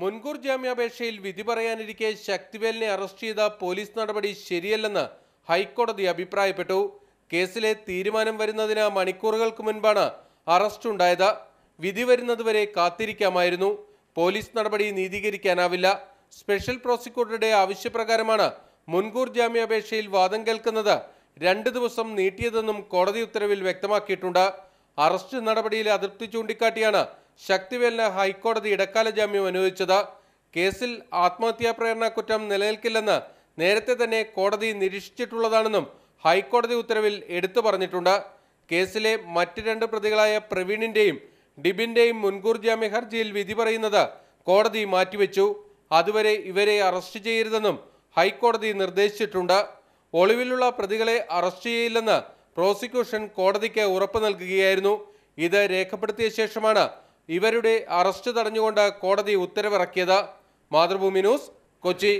മുൻകൂർ ജാമ്യാപേക്ഷയിൽ വിധി പറയാനിരിക്കെ ശക്തിവേലിനെ അറസ്റ്റ് ചെയ്ത പോലീസ് നടപടി ശരിയല്ലെന്ന് ഹൈക്കോടതി അഭിപ്രായപ്പെട്ടു. കേസിലെ തീരുമാനം വരുന്നതിന് മണിക്കൂറുകൾക്ക് മുൻപാണ് അറസ്റ്റ് ഉണ്ടായത്. വിധി വരുന്നതുവരെ കാത്തിരിക്കാമായിരുന്നു. പോലീസ് നടപടി നീതീകരിക്കാനാവില്ല. സ്പെഷ്യൽ പ്രോസിക്യൂട്ടറുടെ ആവശ്യപ്രകാരമാണ് മുൻകൂർ ജാമ്യാപേക്ഷയിൽ വാദം കേൾക്കുന്നത് 2 ദിവസം നീട്ടിയതെന്നും കോടതി ഉത്തരവിൽ വ്യക്തമാക്കിയിട്ടുണ്ട്. അറസ്റ്റ് നടപടിയിലെ അതൃപ്തി ചൂണ്ടിക്കാട്ടിയാണ് ശക്തിവേലിന് ഹൈക്കോടതി ഇടക്കാല ജാമ്യം അനുവദിച്ചത്. കേസിൽ ആത്മഹത്യാ പ്രേരണ കുറ്റം നിലനിൽക്കില്ലെന്ന് നേരത്തെ തന്നെ കോടതി നിരീക്ഷിച്ചിട്ടുള്ളതാണെന്നും ഹൈക്കോടതി ഉത്തരവിൽ എടുത്തു പറഞ്ഞിട്ടുണ്ട്. കേസിലെ മറ്റ് 2 പ്രതികളായ പ്രവീണിന്റെയും ഡിബിന്റെയും മുൻകൂർ ജാമ്യ ഹർജിയിൽ വിധി പറയുന്നത് കോടതി മാറ്റിവെച്ചു. അതുവരെ ഇവരെ അറസ്റ്റ് ചെയ്യരുതെന്നും ഹൈക്കോടതി നിർദ്ദേശിച്ചിട്ടുണ്ട്. ഒളിവിലുള്ള പ്രതികളെ അറസ്റ്റ് ചെയ്യില്ലെന്ന് പ്രോസിക്യൂഷൻ കോടതിക്ക് ഉറപ്പ് നൽകുകയായിരുന്നു. ഇത് രേഖപ്പെടുത്തിയ ശേഷമാണ് ഇവരുടെ അറസ്റ്റ് തടഞ്ഞുകൊണ്ട് കോടതി ഉത്തരവിറക്കിയത്. മാതൃഭൂമി ന്യൂസ്, കൊച്ചി.